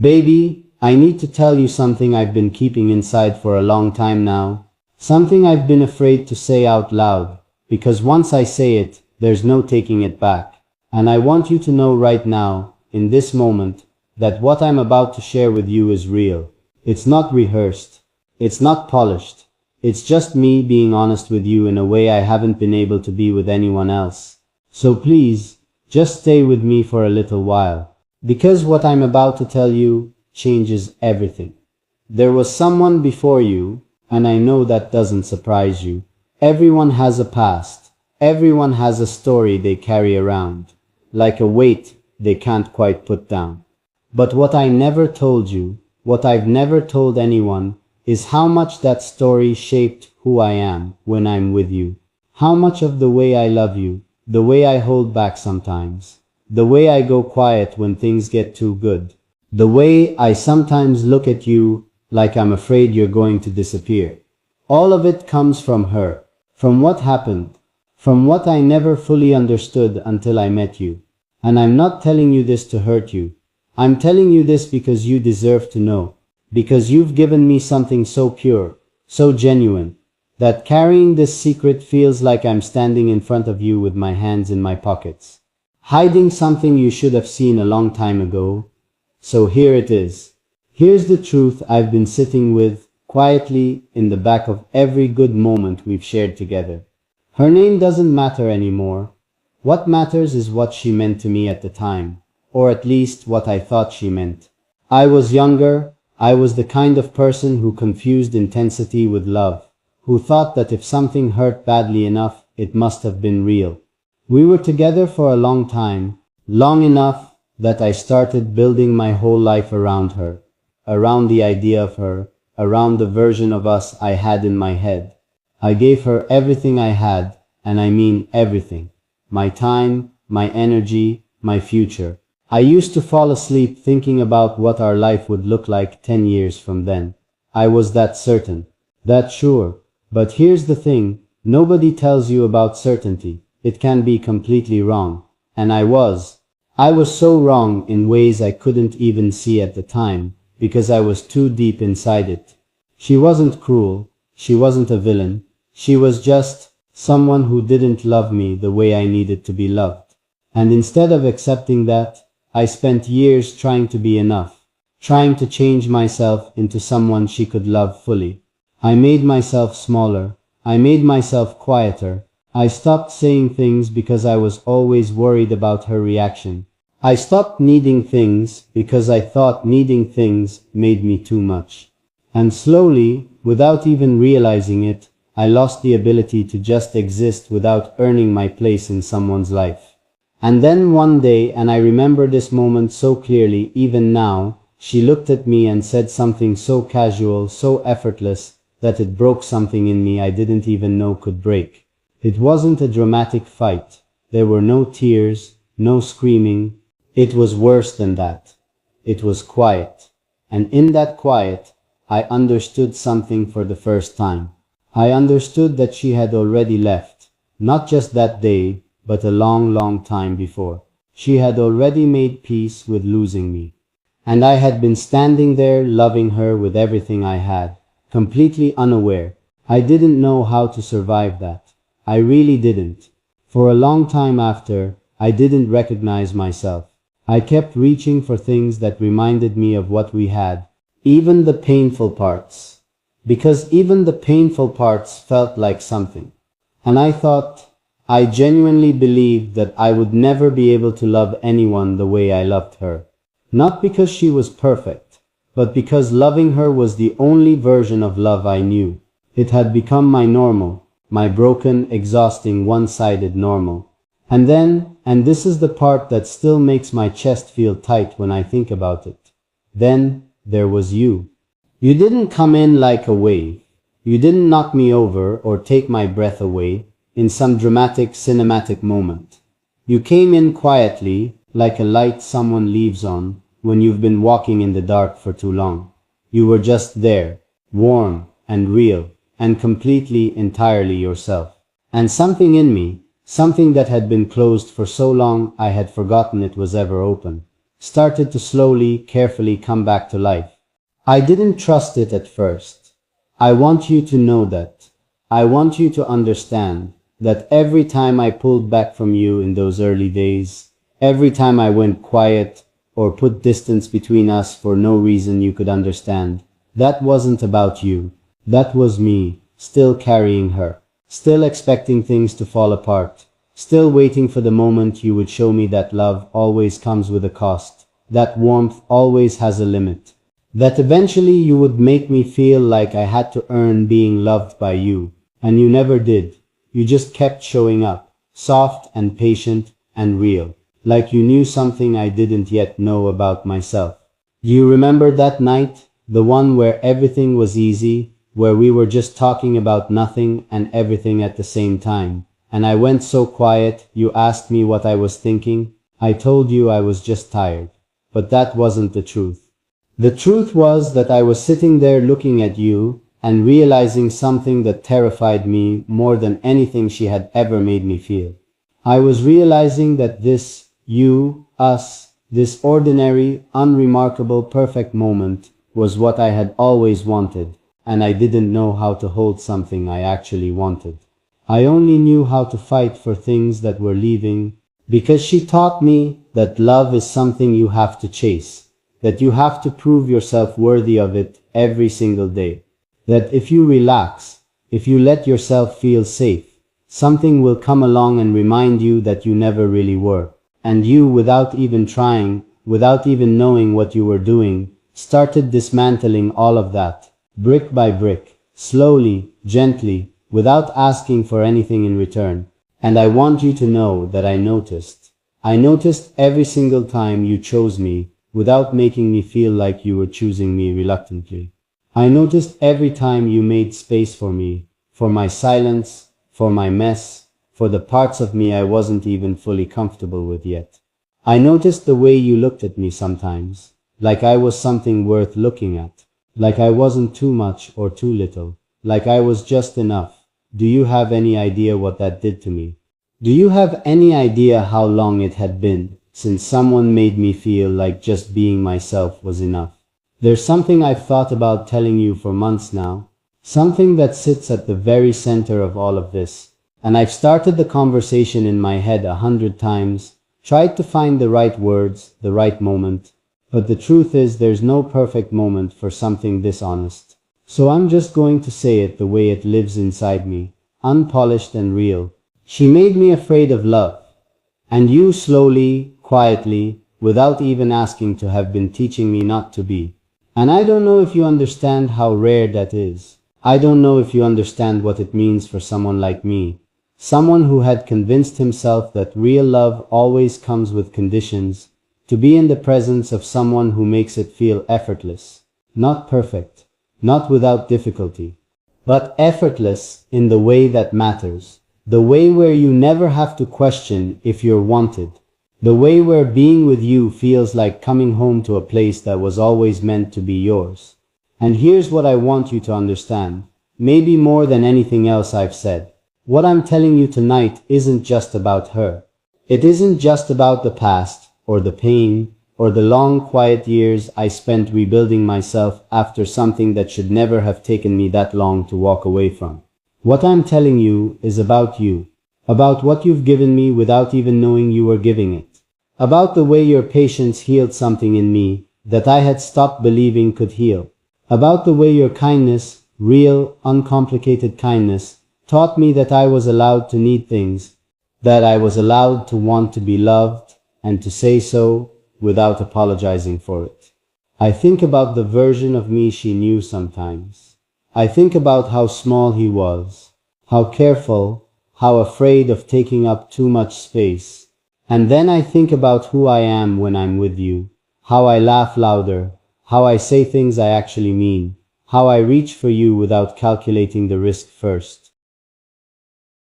Baby, I need to tell you something I've been keeping inside for a long time now. Something I've been afraid to say out loud, because once I say it, there's no taking it back. And I want you to know right now, in this moment, that what I'm about to share with you is real. It's not rehearsed. It's not polished. It's just me being honest with you in a way I haven't been able to be with anyone else. So please, just stay with me for a little while. Because what I'm about to tell you changes everything. There was someone before you, and I know that doesn't surprise you. Everyone has a past. Everyone has a story they carry around, like a weight they can't quite put down. But what I never told you, what I've never told anyone, is how much that story shaped who I am when I'm with you. How much of the way I love you, the way I hold back sometimes, the way I go quiet when things get too good, the way I sometimes look at you like I'm afraid you're going to disappear. All of it comes from her, from what happened, from what I never fully understood until I met you. And I'm not telling you this to hurt you. I'm telling you this because you deserve to know. Because you've given me something so pure, so genuine, that carrying this secret feels like I'm standing in front of you with my hands in my pockets, hiding something you should have seen a long time ago. So here it is. Here's the truth I've been sitting with quietly in the back of every good moment we've shared together. Her name doesn't matter anymore. What matters is what she meant to me at the time, or at least what I thought she meant. I was younger. I was the kind of person who confused intensity with love, who thought that if something hurt badly enough, it must have been real. We were together for a long time, long enough that I started building my whole life around her, around the idea of her, around the version of us I had in my head. I gave her everything I had, and I mean everything. My time, my energy, my future. I used to fall asleep thinking about what our life would look like 10 years from then. I was that certain, that sure. But here's the thing, nobody tells you about certainty. It can be completely wrong. And I was so wrong in ways I couldn't even see at the time, because I was too deep inside it. She wasn't cruel. She wasn't a villain. She was just someone who didn't love me the way I needed to be loved. And instead of accepting that, I spent years trying to be enough, trying to change myself into someone she could love fully. I made myself smaller. I made myself quieter. I stopped saying things because I was always worried about her reaction. I stopped needing things because I thought needing things made me too much. And slowly, without even realizing it, I lost the ability to just exist without earning my place in someone's life. And then one day, and I remember this moment so clearly even now, she looked at me and said something so casual, so effortless, that it broke something in me I didn't even know could break. It wasn't a dramatic fight. There were no tears, no screaming. It was worse than that. It was quiet. And in that quiet, I understood something for the first time. I understood that she had already left, not just that day, but a long, long time before. She had already made peace with losing me. And I had been standing there loving her with everything I had, completely unaware. I didn't know how to survive that. I really didn't. For a long time after, I didn't recognize myself. I kept reaching for things that reminded me of what we had, even the painful parts. Because even the painful parts felt like something. And I genuinely believed that I would never be able to love anyone the way I loved her. Not because she was perfect, but because loving her was the only version of love I knew. It had become my normal, my broken, exhausting, one-sided normal. And then, and this is the part that still makes my chest feel tight when I think about it, then there was you. You didn't come in like a wave. You didn't knock me over or take my breath away in some dramatic cinematic moment. You came in quietly, like a light someone leaves on when you've been walking in the dark for too long. You were just there, warm and real, and completely, entirely yourself. And something in me, something that had been closed for so long I had forgotten it was ever open, started to slowly, carefully come back to life. I didn't trust it at first. I want you to know that. I want you to understand that every time I pulled back from you in those early days, every time I went quiet or put distance between us for no reason you could understand, that wasn't about you. That was me, still carrying her, still expecting things to fall apart, still waiting for the moment you would show me that love always comes with a cost, that warmth always has a limit, that eventually you would make me feel like I had to earn being loved by you, and you never did. You just kept showing up, soft and patient and real, like you knew something I didn't yet know about myself. Do you remember that night? The one where everything was easy, where we were just talking about nothing and everything at the same time. And I went so quiet, you asked me what I was thinking. I told you I was just tired. But that wasn't the truth. The truth was that I was sitting there looking at you and realizing something that terrified me more than anything she had ever made me feel. I was realizing that this, you, us, this ordinary, unremarkable, perfect moment was what I had always wanted, and I didn't know how to hold something I actually wanted. I only knew how to fight for things that were leaving, because she taught me that love is something you have to chase, that you have to prove yourself worthy of it every single day, that if you relax, if you let yourself feel safe, something will come along and remind you that you never really were, and you, without even trying, without even knowing what you were doing, started dismantling all of that, brick by brick, slowly, gently, without asking for anything in return. And I want you to know that I noticed. I noticed every single time you chose me without making me feel like you were choosing me reluctantly. I noticed every time you made space for me, for my silence, for my mess, for the parts of me I wasn't even fully comfortable with yet. I noticed the way you looked at me sometimes, like I was something worth looking at, like I wasn't too much or too little, like I was just enough. Do you have any idea what that did to me? Do you have any idea how long it had been since someone made me feel like just being myself was enough? There's something I've thought about telling you for months now, something that sits at the very center of all of this, and I've started the conversation in my head 100 times, tried to find the right words, the right moment, but the truth is there's no perfect moment for something this honest. So I'm just going to say it the way it lives inside me, unpolished and real. She made me afraid of love. And you slowly, quietly, without even asking to have been teaching me not to be. And I don't know if you understand how rare that is. I don't know if you understand what it means for someone like me. Someone who had convinced himself that real love always comes with conditions, to be in the presence of someone who makes it feel effortless, not perfect, not without difficulty, but effortless in the way that matters, the way where you never have to question if you're wanted, the way where being with you feels like coming home to a place that was always meant to be yours. And here's what I want you to understand, maybe more than anything else I've said. What I'm telling you tonight isn't just about her. It isn't just about the past, or the pain, or the long quiet years I spent rebuilding myself after something that should never have taken me that long to walk away from. What I'm telling you is about you, about what you've given me without even knowing you were giving it, about the way your patience healed something in me that I had stopped believing could heal, about the way your kindness, real, uncomplicated kindness, taught me that I was allowed to need things, that I was allowed to want to be loved, and to say so without apologizing for it. I think about the version of me she knew sometimes. I think about how small he was, how careful, how afraid of taking up too much space. And then I think about who I am when I'm with you, how I laugh louder, how I say things I actually mean, how I reach for you without calculating the risk first.